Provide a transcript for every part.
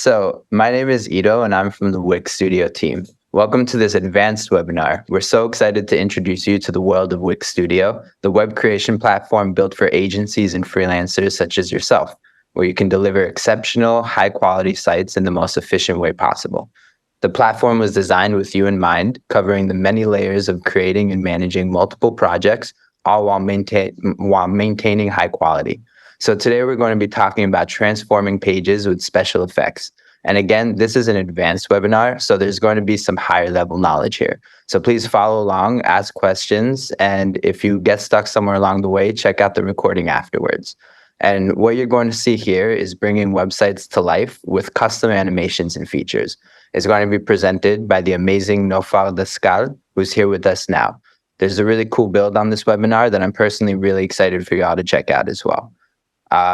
So, my name is Ito, and I'm from the Wix Studio team. Welcome to this advanced webinar. We're so excited to introduce you to the world of Wix Studio, the web creation platform built for agencies and freelancers such as yourself, where you can deliver exceptional, high-quality sites in the most efficient way possible. The platform was designed with you in mind, covering the many layers of creating and managing multiple projects, all while maintaining high quality. So today we're going to be talking about transforming pages with special effects. And again, this is an advanced webinar, so there's going to be some higher level knowledge here. So please follow along, ask questions, and if you get stuck somewhere along the way, check out the recording afterwards. And what you're going to see here is bringing websites to life with custom animations and features. It's going to be presented by the amazing Nofal Descal, who's here with us now. There's a really cool build on this webinar that I'm personally really excited for you all to check out as well.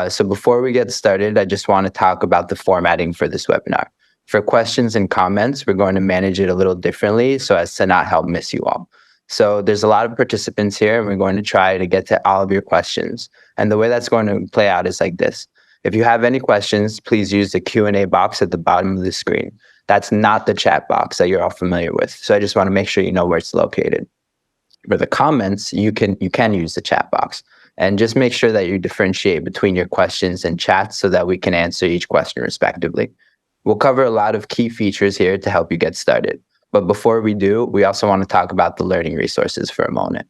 So before we get started, I just want to talk about the formatting for this webinar. For questions and comments, we're going to manage it a little differently so as to not help miss you all. So there's a lot of participants here, and we're going to try to get to all of your questions. And the way that's going to play out is like this. If you have any questions, please use the Q&A box at the bottom of the screen. That's not the chat box that you're all familiar with. So I just want to make sure you know where it's located. For the comments, you can use the chat box. And just make sure that you differentiate between your questions and chats so that we can answer each question respectively. We'll cover a lot of key features here to help you get started. But before we do, we also want to talk about the learning resources for a moment.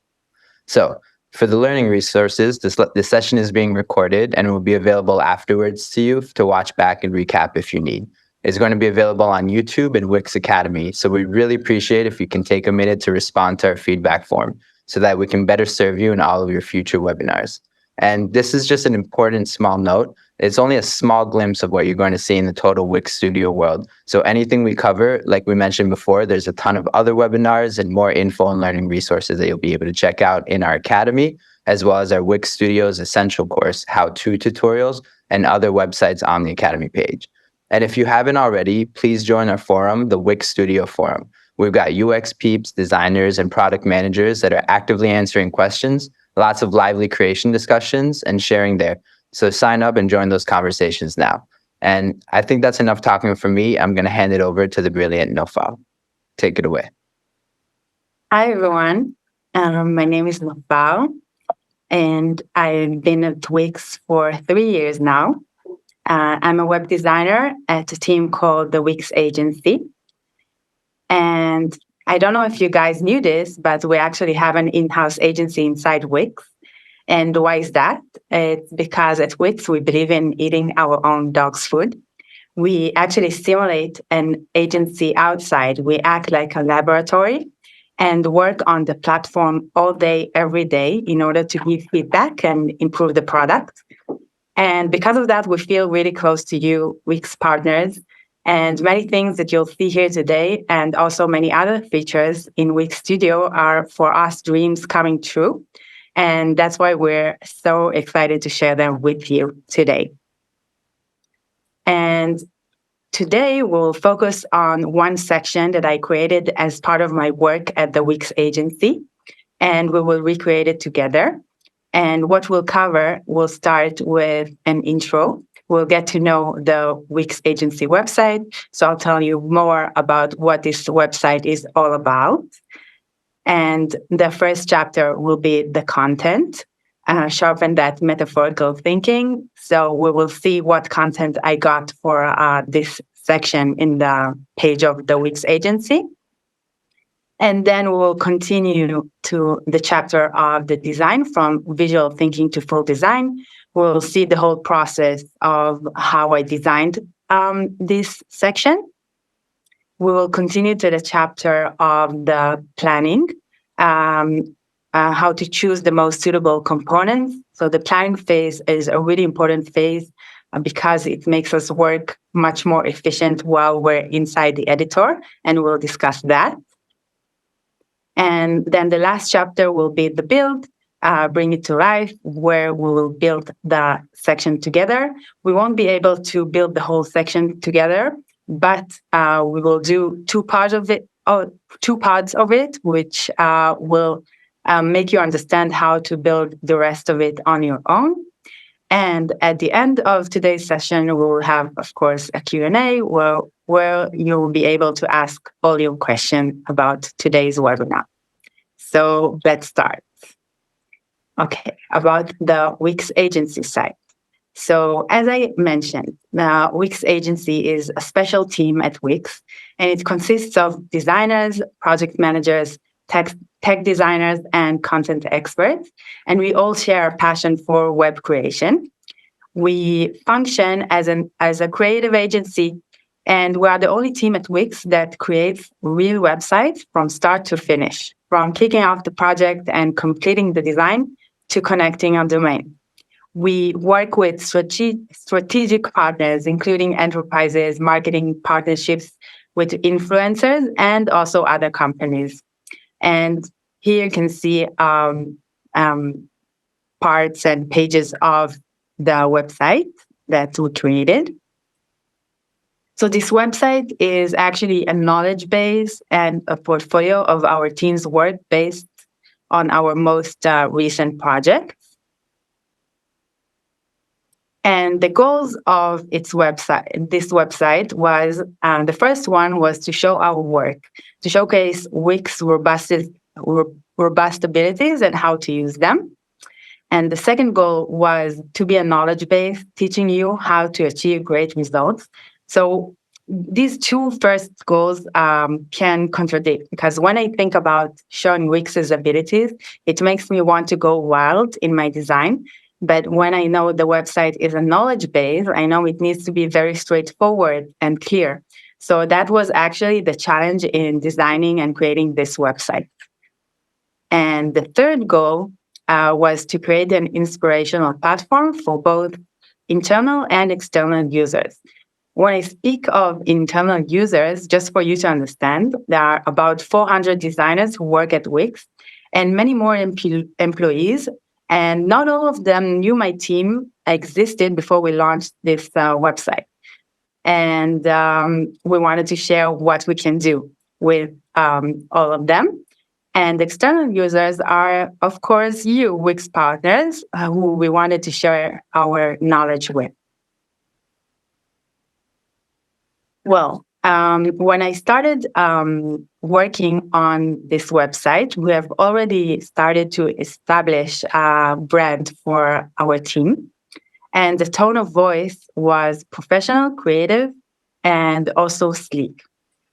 So for the learning resources, this session is being recorded and will be available afterwards to you to watch back and recap if you need. It's going to be available on YouTube and Wix Academy. So we really appreciate if you can take a minute to respond to our feedback form, so that we can better serve you in all of your future webinars. And this is just an important small note. It's only a small glimpse of what you're going to see in the total Wix Studio world. So anything we cover, like we mentioned before, there's a ton of other webinars and more info and learning resources that you'll be able to check out in our academy, as well as our Wix Studio's Essential course, how-to tutorials, and other websites on the academy page. And if you haven't already, please join our forum, the Wix Studio Forum. We've got UX peeps, designers, and product managers that are actively answering questions, lots of lively creation discussions, and sharing there. So sign up and join those conversations now. And I think that's enough talking from me. I'm going to hand it over to the brilliant Nofal. Take it away. Hi, everyone. My name is Nofal, and I've been at Wix for 3 years now. I'm a web designer at a team called the Wix Agency. And I don't know if you guys knew this, but we actually have an in-house agency inside Wix. And why is that? It's because at Wix, we believe in eating our own dog's food. We actually simulate an agency outside. We act like a laboratory and work on the platform all day, every day, in order to give feedback and improve the product. And because of that, we feel really close to you, Wix partners. And many things that you'll see here today, and also many other features in Wix Studio, are for us dreams coming true. And that's why we're so excited to share them with you today. And today we'll focus on one section that I created as part of my work at the Wix Agency, and we will recreate it together. And what we'll cover, we'll start with an intro. We'll get to know the Wix Agency website. So I'll tell you more about what this website is all about. And the first chapter will be the content, sharpen that metaphorical thinking. So we will see what content I got for this section in the page of the Wix Agency. And then we will continue to the chapter of the design, from visual thinking to full design. We'll see the whole process of how I designed this section. We will continue to the chapter of the planning, how to choose the most suitable components. So the planning phase is a really important phase because it makes us work much more efficient while we're inside the editor, and we'll discuss that. And then the last chapter will be the build, bring it to life, where we will build the section together. We won't be able to build the whole section together, but we will do two parts of it, which will make you understand how to build the rest of it on your own. And at the end of today's session, we will have, of course, a Q&A where you will be able to ask all your questions about today's webinar. So let's start. Okay, about the Wix Agency site. So as I mentioned, the Wix Agency is a special team at Wix, and it consists of designers, project managers, tech designers, and content experts. And we all share a passion for web creation. We function as a creative agency, and we are the only team at Wix that creates real websites from start to finish, from kicking off the project and completing the design to connecting a domain. We work with strategic partners, including enterprises, marketing partnerships with influencers, and also other companies. And here you can see parts and pages of the website that we created. So this website is actually a knowledge base and a portfolio of our team's work based on our most recent projects. And the goals of this website was, the first one was to show our work, to showcase Wix robust abilities and how to use them. And the second goal was to be a knowledge base, teaching you how to achieve great results. So these two first goals can contradict, because when I think about showing Wix's abilities, it makes me want to go wild in my design. But when I know the website is a knowledge base, I know it needs to be very straightforward and clear. So that was actually the challenge in designing and creating this website. And the third goal was to create an inspirational platform for both internal and external users. When I speak of internal users, just for you to understand, there are about 400 designers who work at Wix and many more employees. And not all of them knew my team existed before we launched this website. And we wanted to share what we can do with all of them. And external users are, of course, you, Wix partners, who we wanted to share our knowledge with. Well, when I started working on this website, we have already started to establish a brand for our team. And the tone of voice was professional, creative, and also sleek.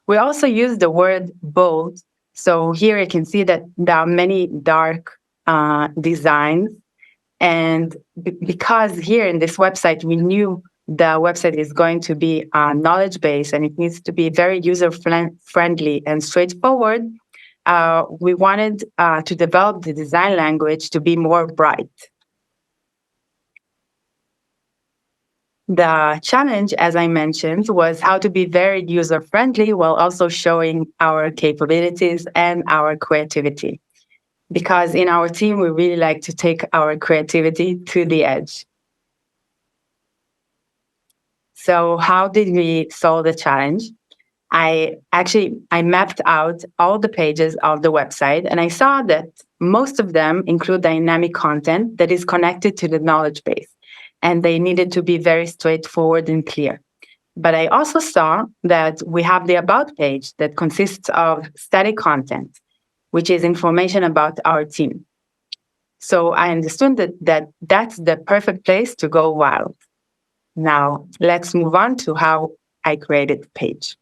We also used the word bold. So here you can see that there are many dark designs. And because here in this website, we knew the website is going to be knowledge based and it needs to be very user friendly and straightforward, we wanted to develop the design language to be more bright. The challenge, as I mentioned, was how to be very user friendly while also showing our capabilities and our creativity. Because in our team, we really like to take our creativity to the edge. So how did we solve the challenge? I mapped out all the pages of the website, and I saw that most of them include dynamic content that is connected to the knowledge base, and they needed to be very straightforward and clear. But I also saw that we have the About page that consists of static content, which is information about our team. So I understood that that's the perfect place to go wild. Now, let's move on to how I created the page.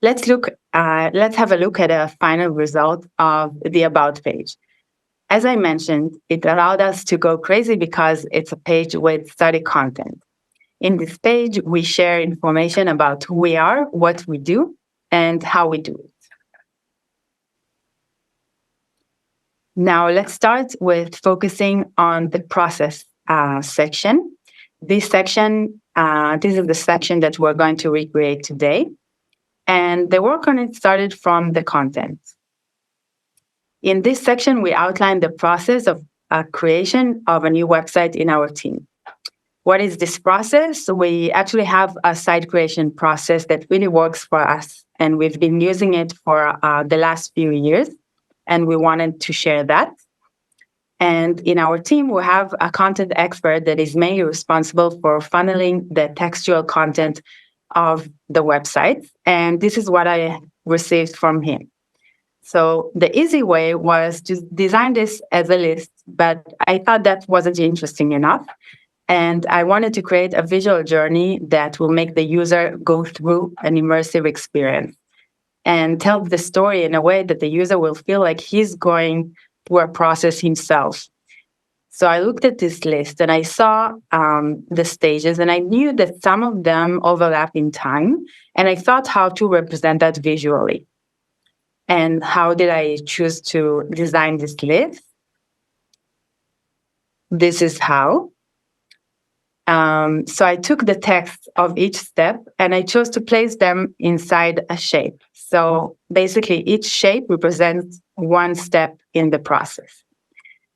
Let's have a look at a final result of the About page. As I mentioned, it allowed us to go crazy because it's a page with static content. In this page, we share information about who we are, what we do, and how we do it. Now, let's start with focusing on the process section. This is the section that we're going to recreate today. And the work on it started from the content. In this section, we outline the process of creation of a new website in our team. What is this process? We actually have a site creation process that really works for us, and we've been using it for the last few years, and we wanted to share that. And in our team, we have a content expert that is mainly responsible for funneling the textual content of the website. And this is what I received from him. So the easy way was to design this as a list, but I thought that wasn't interesting enough. And I wanted to create a visual journey that will make the user go through an immersive experience and tell the story in a way that the user will feel like he's going through a process himself. So I looked at this list and I saw the stages, and I knew that some of them overlap in time. And I thought how to represent that visually. And how did I choose to design this list? This is how. So I took the text of each step and I chose to place them inside a shape. So basically, each shape represents one step in the process.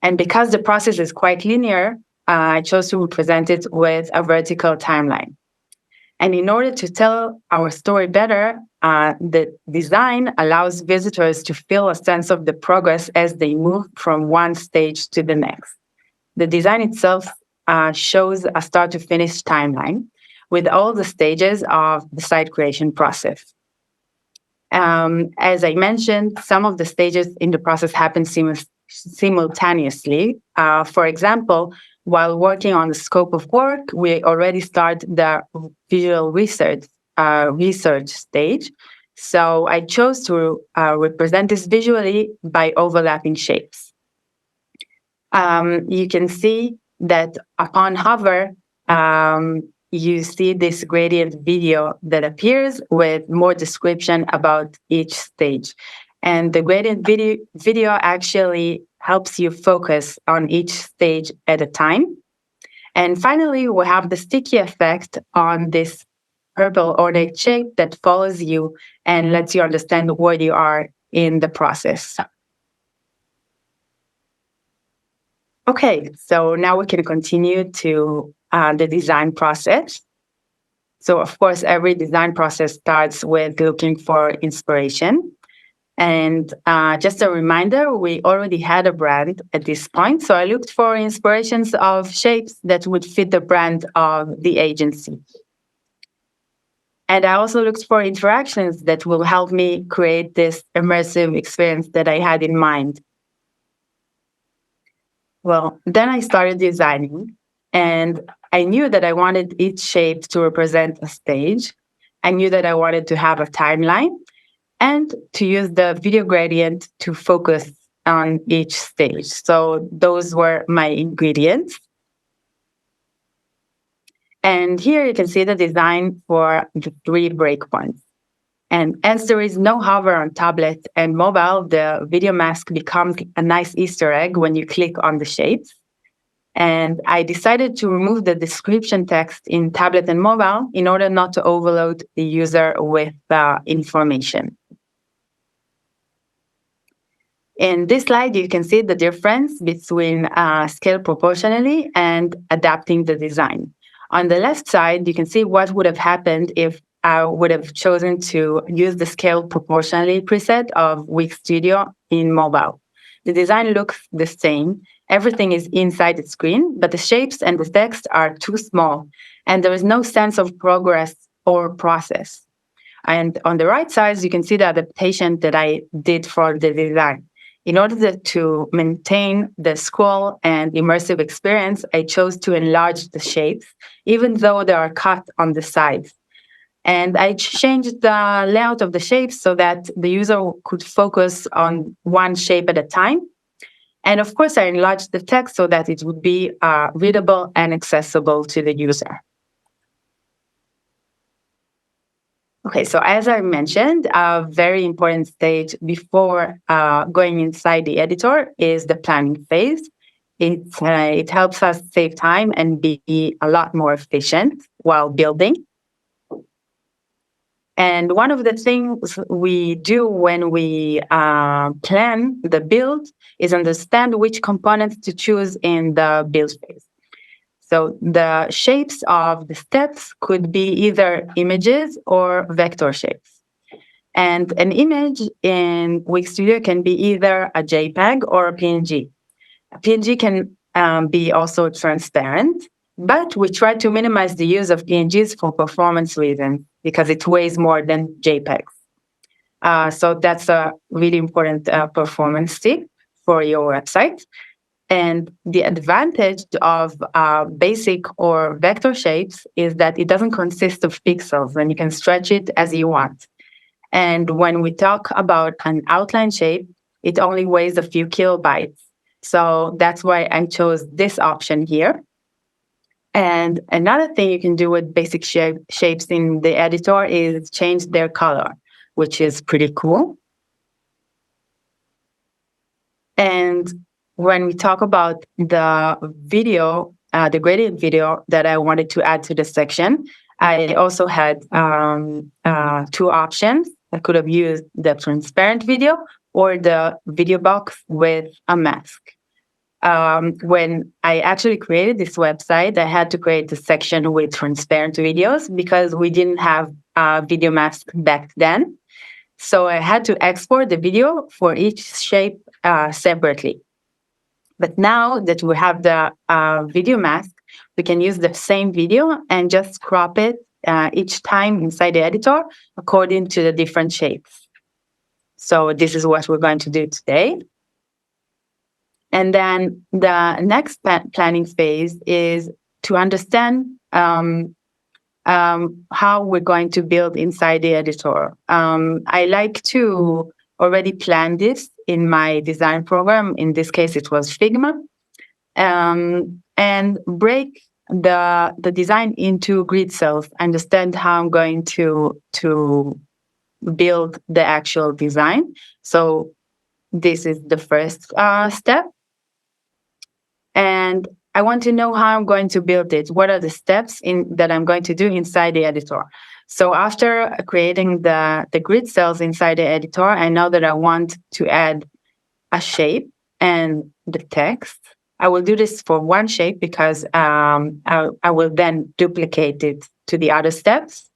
And because the process is quite linear, I chose to represent it with a vertical timeline. And in order to tell our story better, the design allows visitors to feel a sense of the progress as they move from one stage to the next. The design itself shows a start to finish timeline with all the stages of the site creation process. As I mentioned, some of the stages in the process happen simultaneously. For example, while working on the scope of work, we already start the visual research stage. So I chose to represent this visually by overlapping shapes. You can see that upon hover, you see this gradient video that appears with more description about each stage. And the gradient video actually helps you focus on each stage at a time. And finally, we have the sticky effect on this purple ornate shape that follows you and lets you understand where you are in the process. Okay, so now we can continue to the design process. So, of course, every design process starts with looking for inspiration. And just a reminder, we already had a brand at this point. So I looked for inspirations of shapes that would fit the brand of the agency. And I also looked for interactions that will help me create this immersive experience that I had in mind. Well, then I started designing, and I knew that I wanted each shape to represent a stage. I knew that I wanted to have a timeline and to use the video gradient to focus on each stage. So those were my ingredients. And here you can see the design for the 3 breakpoints. And as there is no hover on tablet and mobile, the video mask becomes a nice Easter egg when you click on the shapes. And I decided to remove the description text in tablet and mobile in order not to overload the user with information. In this slide, you can see the difference between scale proportionally and adapting the design. On the left side, you can see what would have happened if I would have chosen to use the scale proportionally preset of Wix Studio in mobile. The design looks the same. Everything is inside the screen, but the shapes and the text are too small, and there is no sense of progress or process. And on the right side, you can see the adaptation that I did for the design. In order to maintain the scroll and immersive experience, I chose to enlarge the shapes, even though they are cut on the sides. And I changed the layout of the shapes so that the user could focus on one shape at a time. And of course, I enlarged the text so that it would be readable and accessible to the user. Okay, so as I mentioned, a very important stage before going inside the editor is the planning phase. It helps us save time and be a lot more efficient while building. And one of the things we do when we plan the build is understand which components to choose in the build phase. So the shapes of the steps could be either images or vector shapes. And an image in Wix Studio can be either a JPEG or a PNG. PNG can be also transparent, but we try to minimize the use of PNGs for performance reasons because it weighs more than JPEGs. So that's a really important performance tip for your website. And the advantage of basic or vector shapes is that it doesn't consist of pixels and you can stretch it as you want. And when we talk about an outline shape, it only weighs a few kilobytes. So that's why I chose this option here. And another thing you can do with basic shapes in the editor is change their color, which is pretty cool. And when we talk about the video, the gradient video that I wanted to add to the section, I also had two options. I could have used the transparent video or the video box with a mask. When I actually created this website, I had to create a section with transparent videos because we didn't have a video mask back then. So I had to export the video for each shape separately. But now that we have the video mask, we can use the same video and just crop it each time inside the editor according to the different shapes. So this is what we're going to do today. And then the next planning phase is to understand how we're going to build inside the editor. I like to already plan this in my design program. In this case, it was Figma, and break the design into grid cells. Understand how I'm going to build the actual design. So this is the first step. And I want to know how I'm going to build it. What are the steps that I'm going to do inside the editor? So after creating the grid cells inside the editor, I know that I want to add a shape and the text. I will do this for one shape because I will then duplicate it to the other steps.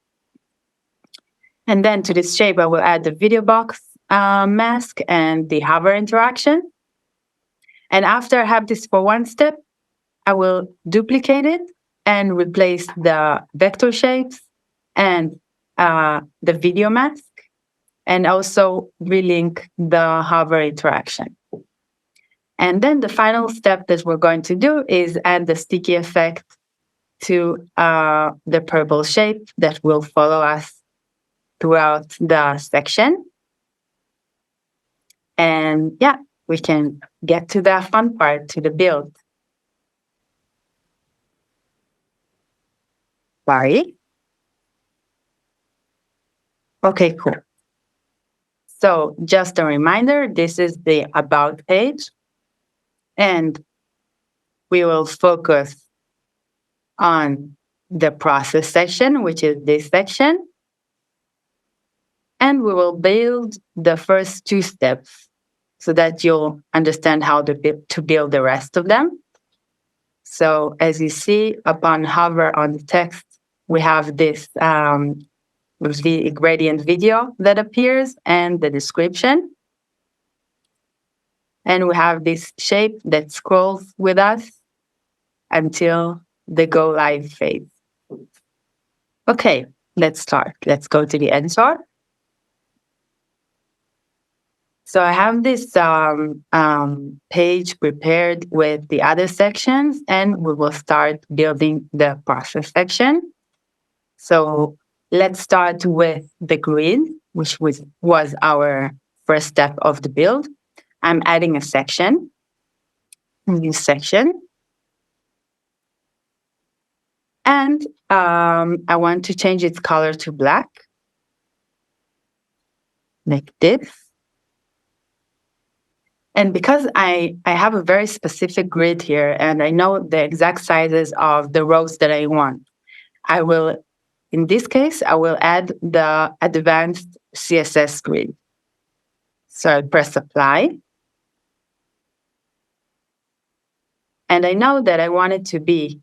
And then to this shape, I will add the video box mask and the hover interaction. And after I have this for one step, I will duplicate it and replace the vector shapes and the video mask, and also relink the hover interaction. And then the final step that we're going to do is add the sticky effect to the purple shape that will follow us throughout the section. And yeah, we can get to the fun part, to the build. Sorry. Okay, cool. So just a reminder, this is the About page. And we will focus on the process section, which is this section. And we will build the first two steps so that you'll understand how to build the rest of them. So as you see, upon hover on the text, we have this gradient video that appears and the description. And we have this shape that scrolls with us until the go live phase. Okay, let's start. Let's go to the editor. So I have this page prepared with the other sections, and we will start building the process section. So let's start with the grid, which was our first step of the build. I'm adding a section, new section. And I want to change its color to black, like this. And because I have a very specific grid here and I know the exact sizes of the rows that I want, I will, in this case, I will add the advanced CSS grid. So I press apply. And I know that I want it to be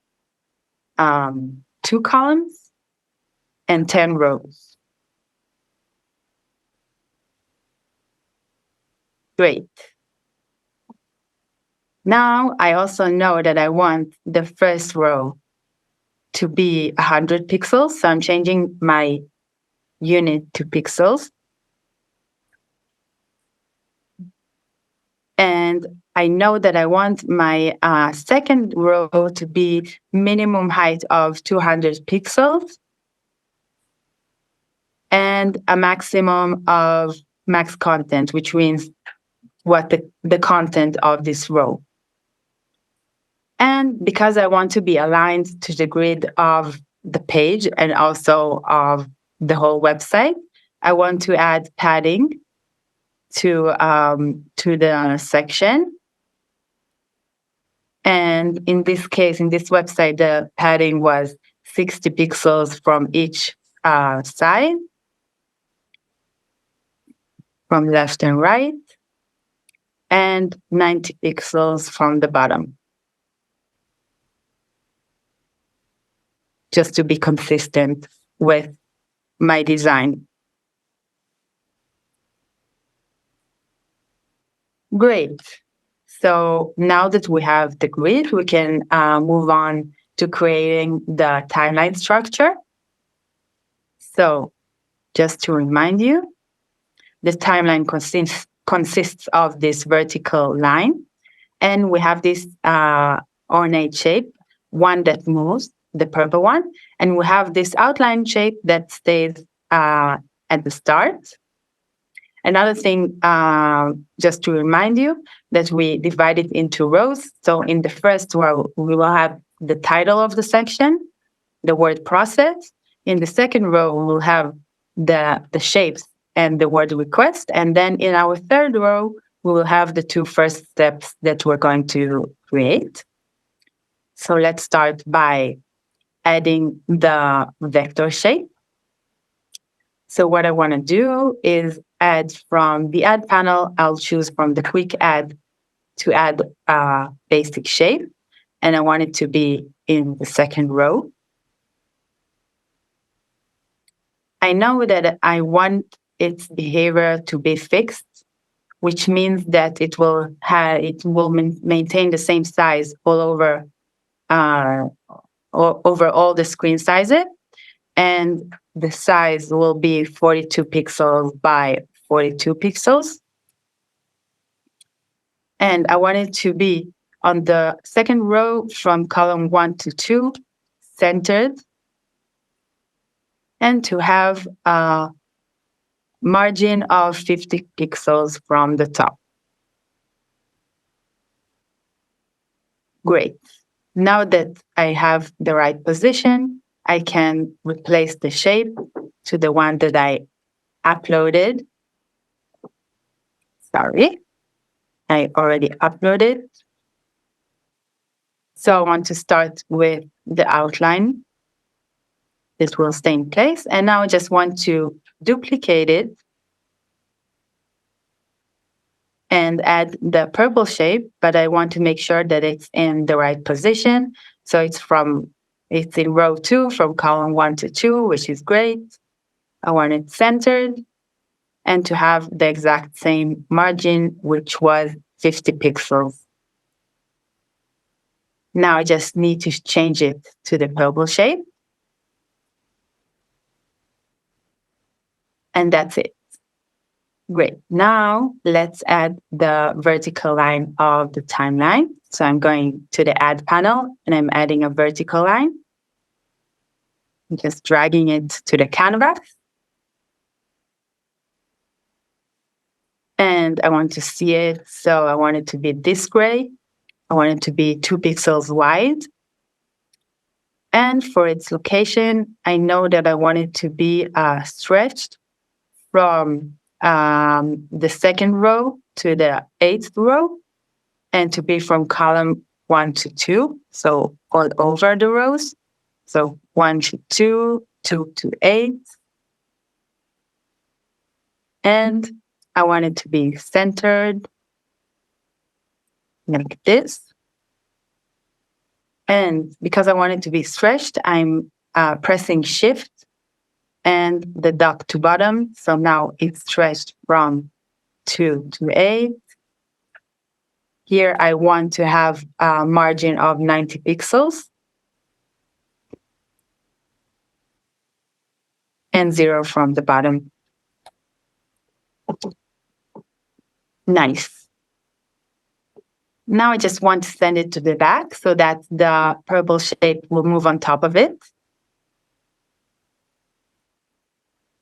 2 columns and 10 rows. Great. Now, I also know that I want the first row to be 100 pixels. So I'm changing my unit to pixels. And I know that I want my second row to be minimum height of 200 pixels and a maximum of max content, which means what the content of this row. And because I want to be aligned to the grid of the page and also of the whole website, I want to add padding to the section. And in this case, in this website, the padding was 60 pixels from each side, from left and right, and 90 pixels from the bottom, just to be consistent with my design. Great. So now that we have the grid, we can move on to creating the timeline structure. So just to remind you, the timeline consists of this vertical line, and we have this ornate shape, one that moves, the purple one, and we have this outline shape that stays at the start. Another thing, just to remind you, that we divide it into rows. So in the first row, we will have the title of the section, the word process. In the second row, we will have the shapes and the word request. And then in our third row, we will have the two first steps that we're going to create. So let's start by adding the vector shape. So what I want to do is add from the add panel. I'll choose from the quick add to add a basic shape. And I want it to be in the second row. I know that I want its behavior to be fixed, which means that it will maintain the same size all over over all the screen sizes. And the size will be 42 pixels by 42 pixels. And I want it to be on the second row from column 1 to 2, centered, and to have a margin of 50 pixels from the top. Great. Now that I have the right position, I can replace the shape to the one that I uploaded. Sorry, I already uploaded. So I want to start with the outline. This will stay in place. And now I just want to duplicate it and add the purple shape, but I want to make sure that it's in the right position. So it's in row 2 from column 1 to 2, which is great. I want it centered and to have the exact same margin, which was 50 pixels. Now I just need to change it to the purple shape. And that's it. Great. Now let's add the vertical line of the timeline. So I'm going to the add panel and I'm adding a vertical line. I'm just dragging it to the canvas. And I want to see it. So I want it to be this gray. I want it to be 2 pixels wide. And for its location, I know that I want it to be stretched from the second row to the 8th row, and to be from column 1 to 2, so all over the rows. So 1 to 2, 2 to 8. And I want it to be centered like this. And because I want it to be stretched, I'm pressing Shift and the dock to bottom. So now it's stretched from 2 to 8. Here, I want to have a margin of 90 pixels and 0 from the bottom. Nice. Now I just want to send it to the back so that the purple shape will move on top of it.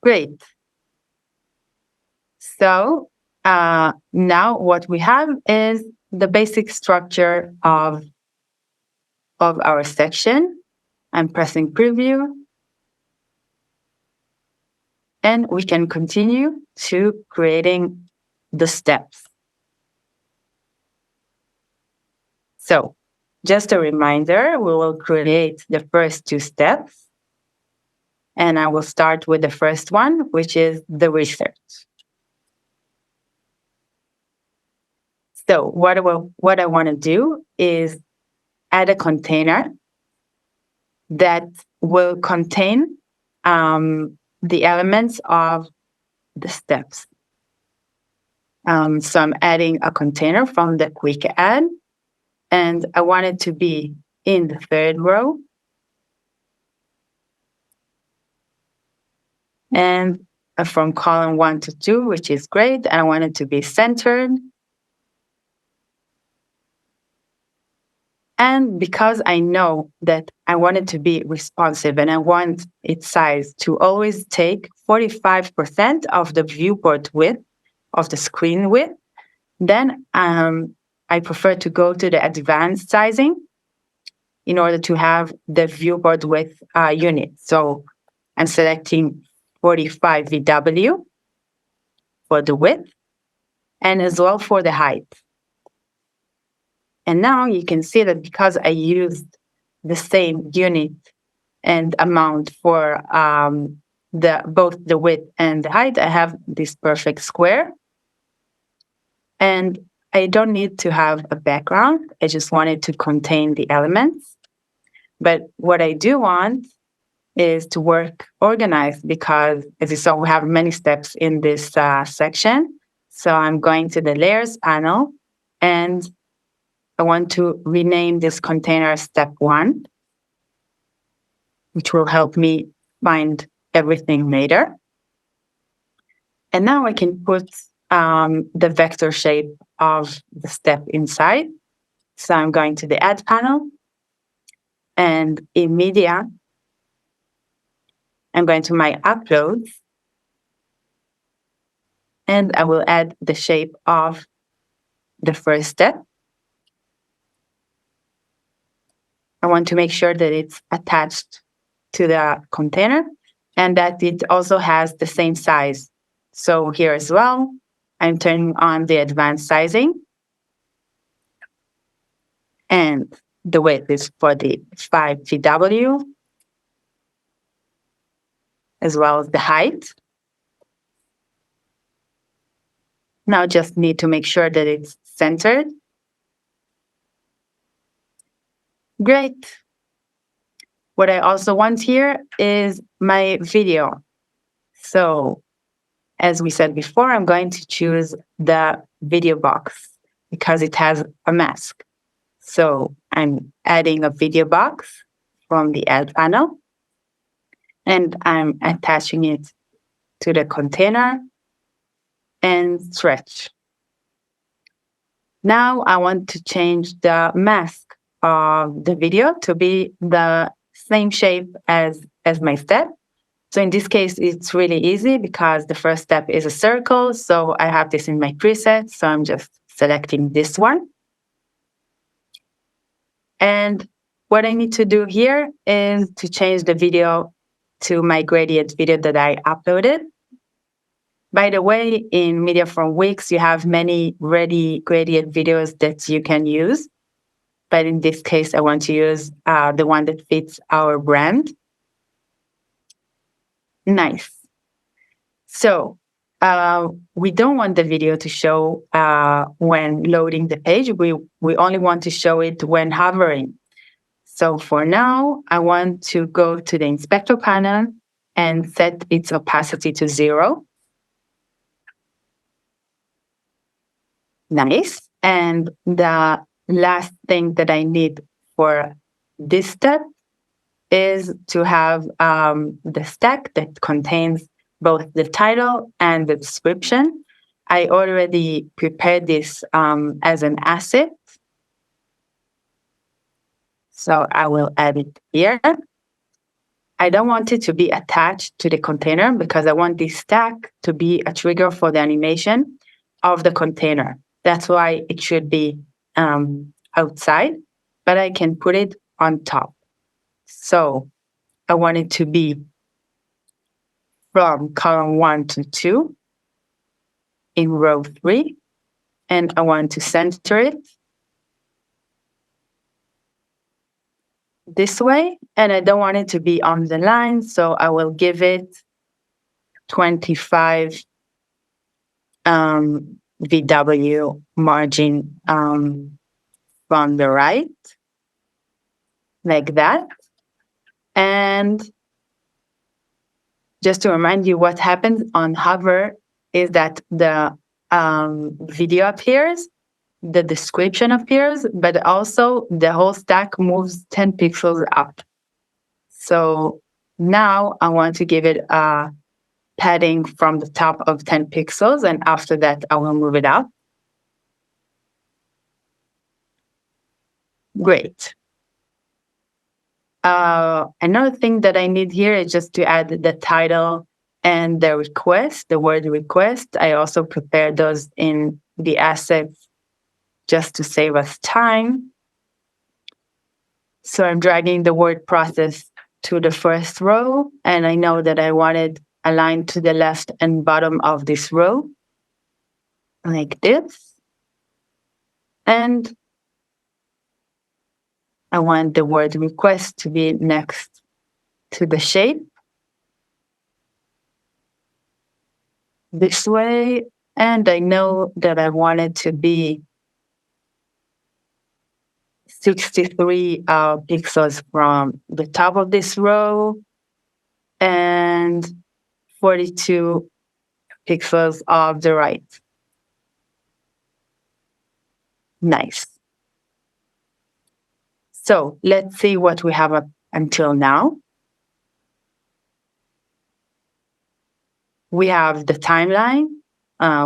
Great. So now what we have is the basic structure of our section. I'm pressing preview. And we can continue to creating the steps. So just a reminder, we will create the first 2 steps. And I will start with the first one, which is the research. So what I want to do is add a container that will contain the elements of the steps. So I'm adding a container from the quick add, and I want it to be in the 3rd row. And from column 1 to 2, which is great. I want it to be centered. And because I know that I want it to be responsive and I want its size to always take 45% of the viewport width, of the screen width, then I prefer to go to the advanced sizing in order to have the viewport width unit. So I'm selecting 45 VW for the width and as well for the height. And now you can see that because I used the same unit and amount for both the width and the height, I have this perfect square. And I don't need to have a background. I just want it to contain the elements. But what I do want is to work organized because, as you saw, we have many steps in this section. So I'm going to the Layers panel, and I want to rename this container Step 1, which will help me find everything later. And now I can put the vector shape of the step inside. So I'm going to the Add panel, and in Media, I'm going to my Uploads, and I will add the shape of the first step. I want to make sure that it's attached to the container and that it also has the same size. So here as well, I'm turning on the advanced sizing. And the width is for the 5 VW, as well as the height. Now just need to make sure that it's centered. Great. What I also want here is my video. So as we said before, I'm going to choose the video box because it has a mask. So I'm adding a video box from the Add panel, and I'm attaching it to the container and stretch. Now I want to change the mask of the video to be the same shape as my step. So in this case, it's really easy because the first step is a circle. So I have this in my preset. So I'm just selecting this one. And what I need to do here is to change the video to my gradient video that I uploaded. By the way, in Media from Wix, you have many ready gradient videos that you can use. But in this case, I want to use the one that fits our brand. Nice. So we don't want the video to show when loading the page. We only want to show it when hovering. So for now, I want to go to the inspector panel and set its opacity to 0. Nice. And the last thing that I need for this step is to have the stack that contains both the title and the description. I already prepared this as an asset. So I will add it here. I don't want it to be attached to the container because I want this stack to be a trigger for the animation of the container. That's why it should be outside, but I can put it on top. So I want it to be from column 1 to 2 in row 3, and I want to center it this way, and I don't want it to be on the line, so I will give it 25 VW margin from the right, like that. And just to remind you, what happens on hover is that the video appears, the description appears, but also the whole stack moves 10 pixels up. So now I want to give it a padding from the top of 10 pixels, and after that, I will move it up. Great. Another thing that I need here is just to add the title and the request, the word request. I also prepared those in the assets just to save us time. So I'm dragging the word process to the first row, and I know that I wanted a line to the left and bottom of this row, like this. And I want the word request to be next to the shape, this way. And I know that I want it to be 63 pixels from the top of this row and 42 pixels of the right. Nice. So let's see what we have up until now. We have the timeline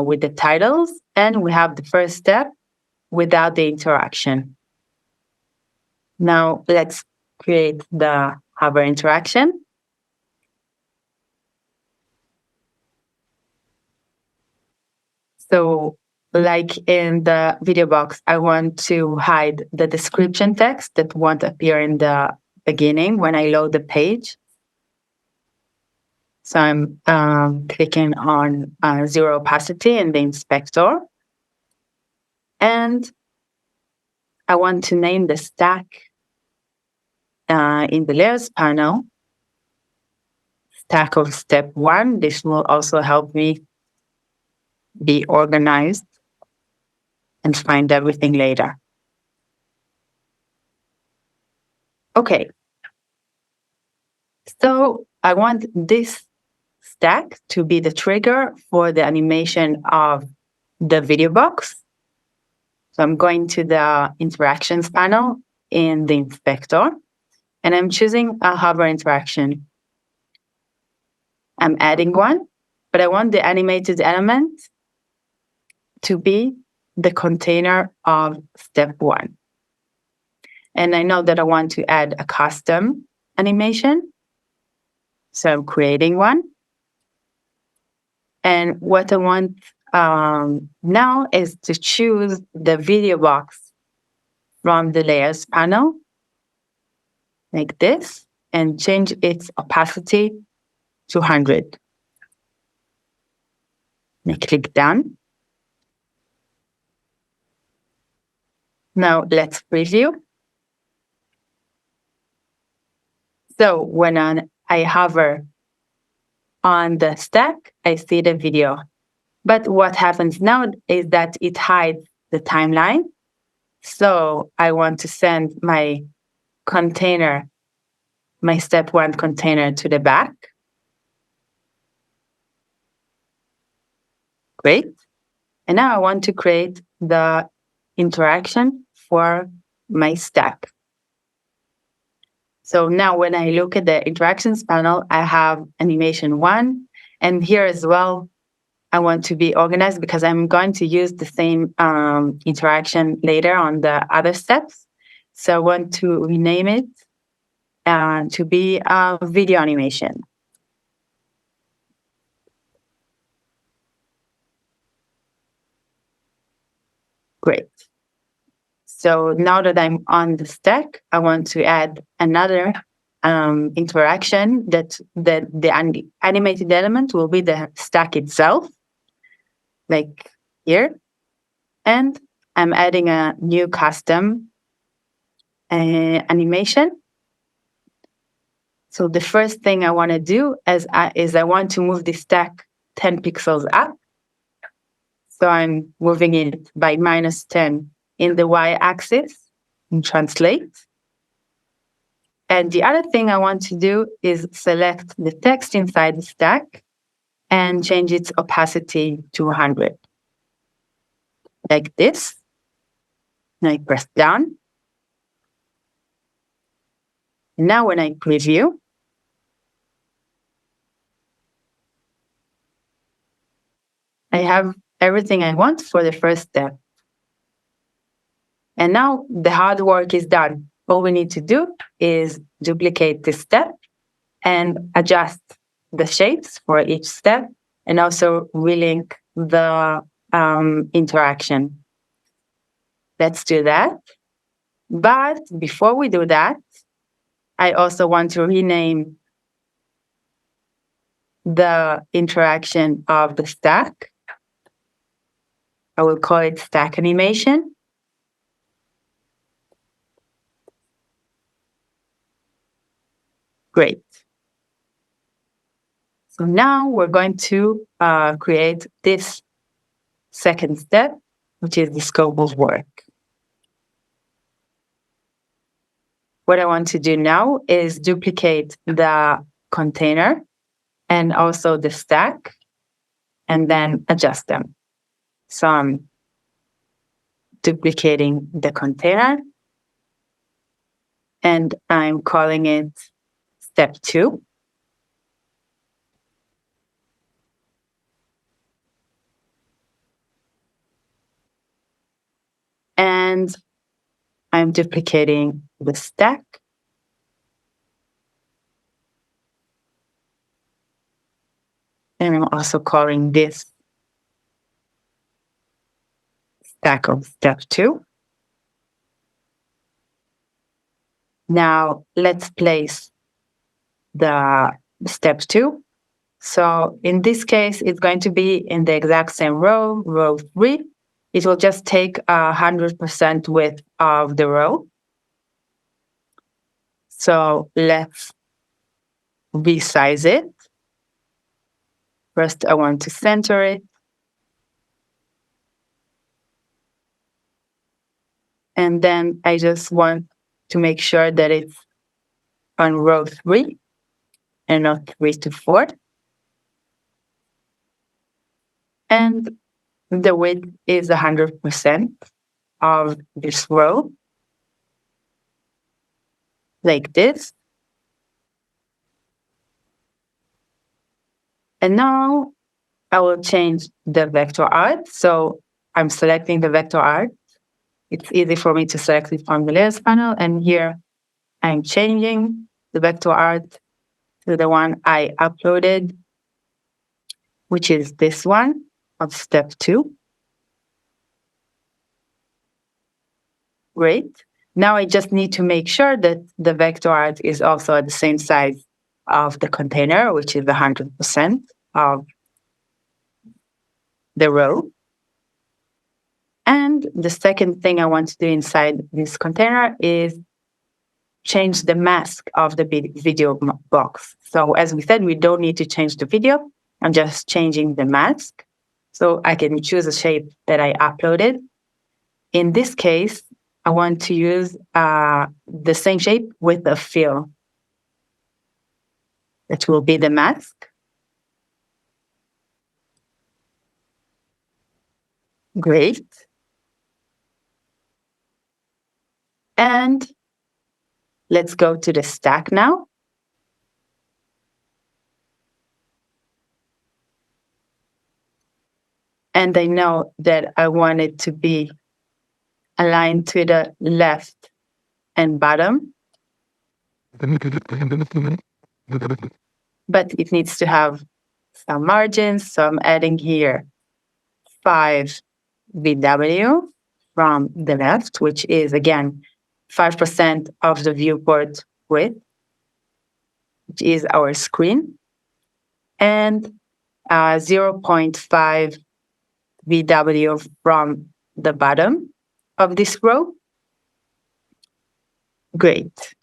with the titles, and we have the first step without the interaction. Now let's create the hover interaction. So like in the video box, I want to hide the description text that won't appear in the beginning when I load the page. So I'm clicking on zero opacity in the inspector. And I want to name the stack in the layers panel, stack of step 1. This will also help me be organized and find everything later. Okay. So I want this stack to be the trigger for the animation of the video box. So I'm going to the interactions panel in the inspector, and I'm choosing a hover interaction. I'm adding one, but I want the animated element to be the container of step 1. And I know that I want to add a custom animation. So I'm creating one. And what I want now is to choose the video box from the layers panel, like this, and change its opacity to 100. And I click done. Now let's preview. So when I hover on the stack, I see the video. But what happens now is that it hides the timeline. So I want to send my container, my step 1 container, to the back. Great. And now I want to create the interaction for my stack. So now when I look at the interactions panel, I have animation 1. And here as well, I want to be organized because I'm going to use the same interaction later on the other steps. So I want to rename it to be a video animation. Great. So now that I'm on the stack, I want to add another interaction that the animated element will be the stack itself, like here. And I'm adding a new custom animation. So the first thing I want to do is I want to move the stack 10 pixels up. So I'm moving it by -10 in the y-axis and translate. And the other thing I want to do is select the text inside the stack and change its opacity to 100. Like this. And I press down. Now when I preview, I have everything I want for the first step. And now the hard work is done. All we need to do is duplicate this step and adjust the shapes for each step and also relink the interaction. Let's do that. But before we do that, I also want to rename the interaction of the stack. I will call it stack animation. Great. So now we're going to create this second step, which is the scope of work. What I want to do now is duplicate the container and also the stack, and then adjust them. So I'm duplicating the container, and I'm calling it step 2. And I'm duplicating the stack. And I'm also calling this stack of step 2. Now let's place the step 2. So in this case, it's going to be in the exact same row, row 3. It will just take 100% width of the row. So let's resize it. First, I want to center it. And then I just want to make sure that it's on row 3 and not 3 to 4. And the width is 100% of this row, like this. And now I will change the vector art. So I'm selecting the vector art. It's easy for me to select it from the layers panel. And here I'm changing the vector art to the one I uploaded, which is this one of step 2. Great. Now I just need to make sure that the vector art is also at the same size of the container, which is 100% of the row. And the second thing I want to do inside this container is change the mask of the video box. So as we said, we don't need to change the video. I'm just changing the mask. So I can choose a shape that I uploaded. In this case, I want to use the same shape with a fill. That will be the mask. Great. And let's go to the stack now. And I know that I want it to be aligned to the left and bottom, but it needs to have some margins. So I'm adding here 5 VW from the left, which is again 5% of the viewport width, which is our screen, and 0.5 VW from the bottom of this row. Great.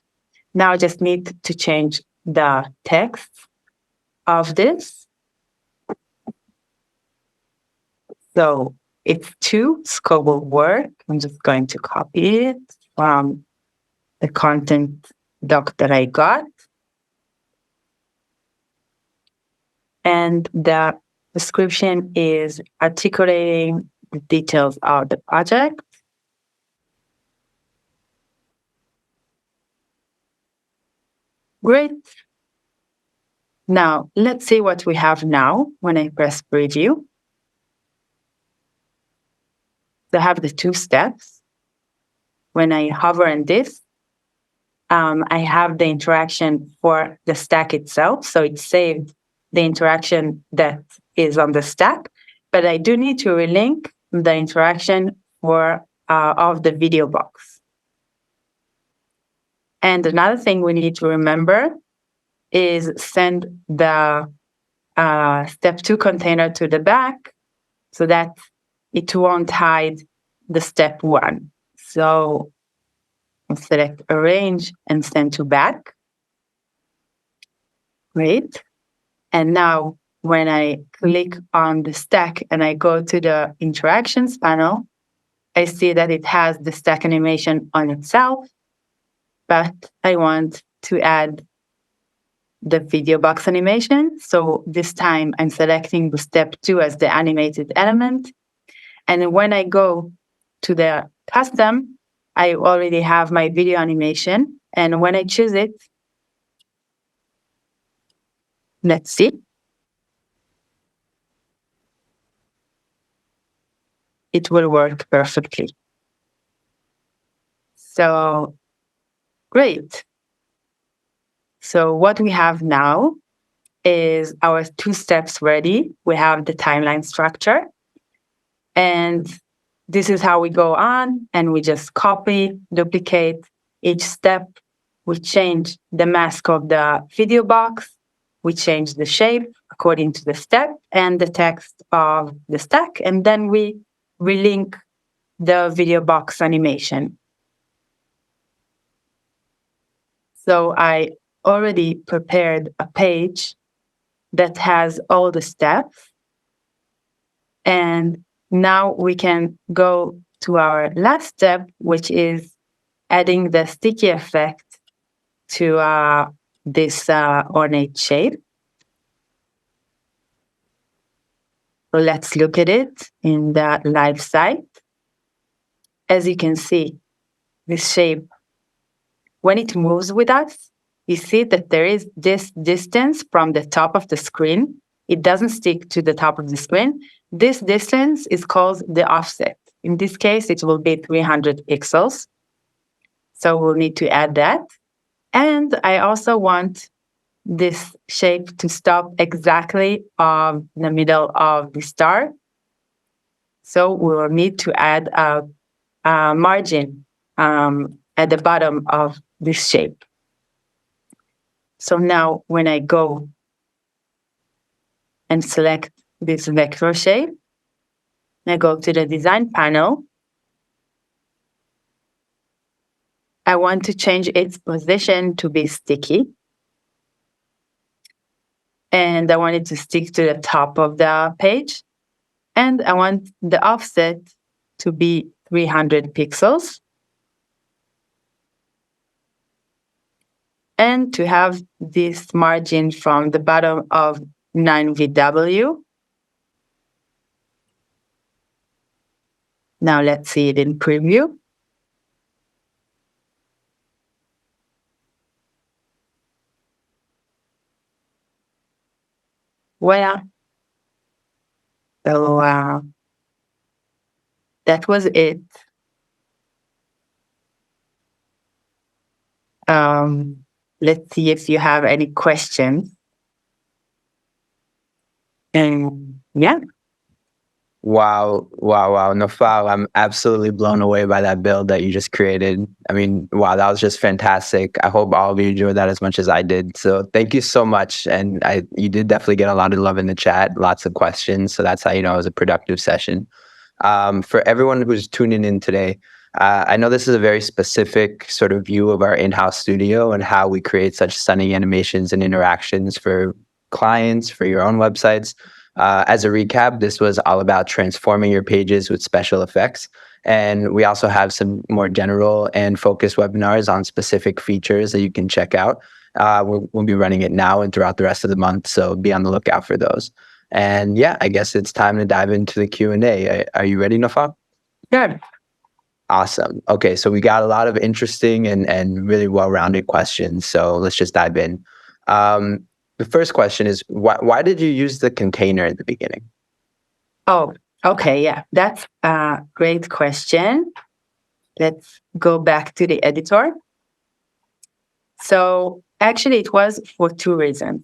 Now I just need to change the text of this. So it's 2, scope will work. I'm just going to copy it from the content doc that I got. And the description is articulating the details of the project. Great. Now, let's see what we have now when I press preview. So I have the 2 steps. When I hover on this, I have the interaction for the stack itself. So it saved the interaction that is on the stack, but I do need to relink the interaction for of the video box. And another thing we need to remember is send the step 2 container to the back so that it won't hide the step 1. So I'll select arrange and send to back. Great. And now when I click on the stack and I go to the interactions panel, I see that it has the stack animation on itself, but I want to add the video box animation. So this time I'm selecting the step 2 as the animated element. And when I go to the custom, I already have my video animation. And when I choose it, let's see. It will work perfectly. So great. So what we have now is our 2 steps ready. We have the timeline structure. And this is how we go on. And we just copy, duplicate each step. We change the mask of the video box. We change the shape according to the step and the text of the stack. And then we relink the video box animation. So I already prepared a page that has all the steps. And now we can go to our last step, which is adding the sticky effect to this ornate shape. So let's look at it in the live site. As you can see, this shape, when it moves with us, you see that there is this distance from the top of the screen. It doesn't stick to the top of the screen. This distance is called the offset. In this case, it will be 300 pixels. So we'll need to add that. And I also want this shape to stop exactly in the middle of the star. So we will need to add a margin at the bottom of this shape. So now when I go and select this vector shape, I go to the design panel. I want to change its position to be sticky. And I want it to stick to the top of the page. And I want the offset to be 300 pixels. And to have this margin from the bottom of 9 VW. Now let's see it in preview. Well, so that was it. Let's see if you have any questions. And yeah. Wow, wow, wow. Nafal, I'm absolutely blown away by that build that you just created. I mean, wow, that was just fantastic. I hope all of you enjoyed that as much as I did. So thank you so much. And you did definitely get a lot of love in the chat, lots of questions. So that's how you know it was a productive session. For everyone who's tuning in today, I know this is a very specific sort of view of our in-house studio and how we create such stunning animations and interactions for clients, for your own websites. As a recap, this was all about transforming your pages with special effects. And we also have some more general and focused webinars on specific features that you can check out. We'll be running it now and throughout the rest of the month, so be on the lookout for those. And yeah, I guess it's time to dive into the Q&A. Are you ready, Nafa? Good. Awesome. Okay, so we got a lot of interesting and really well-rounded questions. So let's just dive in. The first question is, why did you use the container at the beginning? Oh, okay. Yeah, that's a great question. Let's go back to the editor. So actually, it was for two reasons.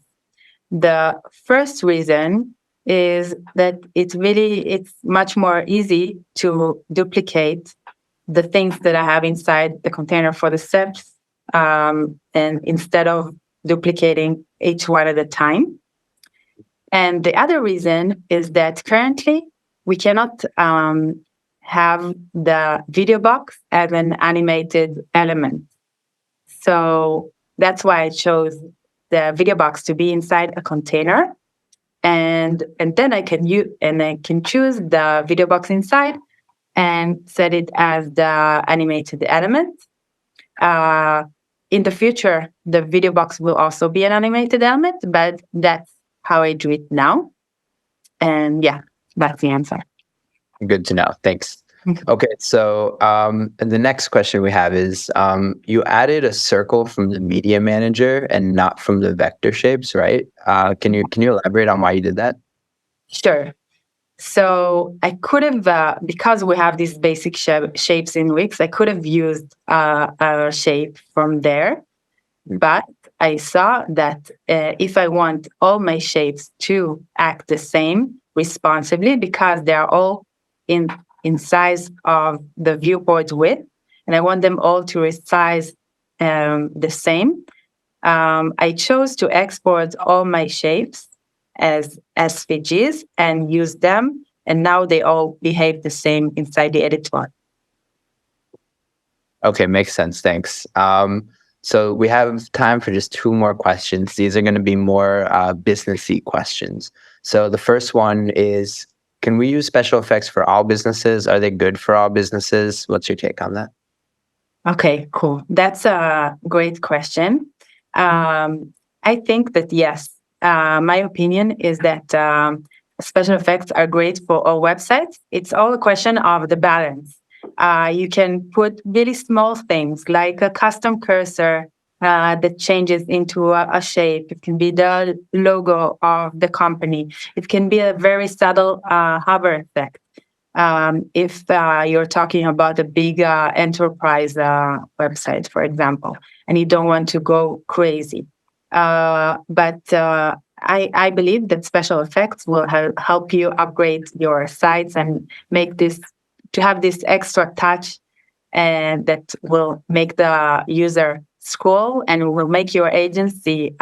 The first reason is that it's much more easy to duplicate the things that I have inside the container for the steps, and instead of duplicating each one at a time. And the other reason is that currently we cannot have the video box as an animated element. So that's why I chose the video box to be inside a container. And then I can choose the video box inside and set it as the animated element. In the future, the video box will also be an animated element, but that's how I do it now. And yeah, that's the answer. Good to know. Thanks. Okay, so the next question we have is, you added a circle from the media manager and not from the vector shapes, right? Can you elaborate on why you did that? Sure. So I could have, because we have these basic shapes in Wix, I could have used a shape from there. But I saw that if I want all my shapes to act the same responsibly, because they're all in size of the viewport width, and I want them all to resize the same, I chose to export all my shapes as SVGs and use them, and now they all behave the same inside the editor. Okay, makes sense. Thanks. So we have time for just two more questions. These are going to be more businessy questions. So the first one is, can we use special effects for all businesses? Are they good for all businesses? What's your take on that? Okay, cool. That's a great question. I think that yes. My opinion is that special effects are great for all websites. It's all a question of the balance. You can put really small things like a custom cursor that changes into a shape. It can be the logo of the company. It can be a very subtle hover effect. If you're talking about a big enterprise website, for example, and you don't want to go crazy. But I believe that special effects will help you upgrade your sites and make this to have this extra touch, and that will make the user scroll and will make your agency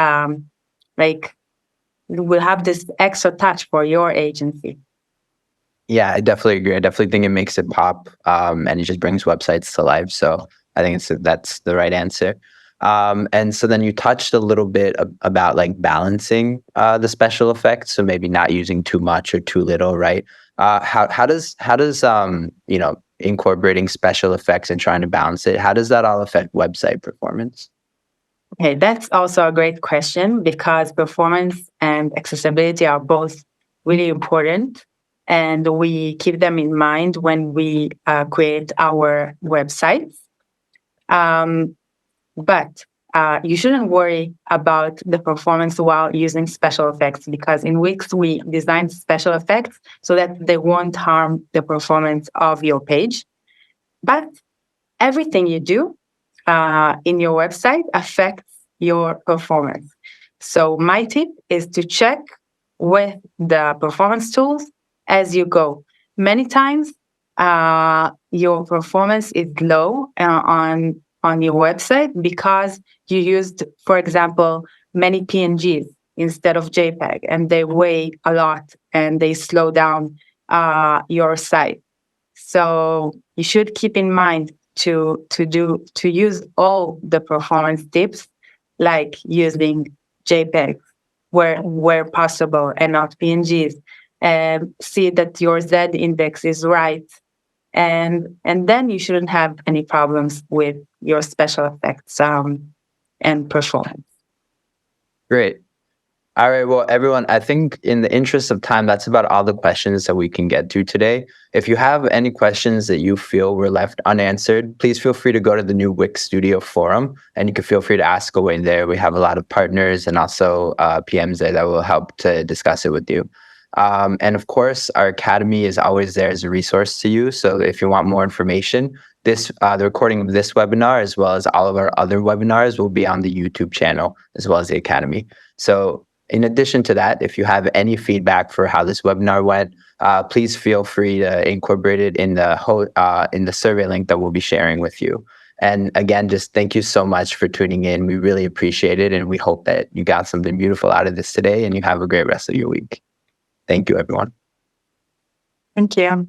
will have this extra touch for your agency. Yeah, I definitely agree. I definitely think it makes it pop, and it just brings websites to life. So I think that's the right answer. And so then you touched a little bit about like balancing the special effects, so maybe not using too much or too little, right? How does incorporating special effects and trying to balance it, how does that all affect website performance? Okay, that's also a great question, because performance and accessibility are both really important, and we keep them in mind when we create our websites. But you shouldn't worry about the performance while using special effects, because in Wix, we designed special effects so that they won't harm the performance of your page. But everything you do in your website affects your performance. So my tip is to check with the performance tools as you go. Many times, your performance is low on your website because you used, for example, many PNGs instead of JPEG, and they weigh a lot and they slow down your site. So you should keep in mind to use all the performance tips, like using JPEGs where possible and not PNGs. See that your Z index is right, and then you shouldn't have any problems with your special effects and performance. Great. All right. Well, everyone, I think in the interest of time, that's about all the questions that we can get to today. If you have any questions that you feel were left unanswered, please feel free to go to the new Wix Studio forum, and you can feel free to ask away there. We have a lot of partners and also PMs there that will help to discuss it with you. And of course, our academy is always there as a resource to you. So if you want more information, the recording of this webinar, as well as all of our other webinars, will be on the YouTube channel, as well as the academy. So in addition to that, if you have any feedback for how this webinar went, please feel free to incorporate it in the survey link that we'll be sharing with you. And again, just thank you so much for tuning in. We really appreciate it, and we hope that you got something beautiful out of this today, and you have a great rest of your week. Thank you, everyone. Thank you.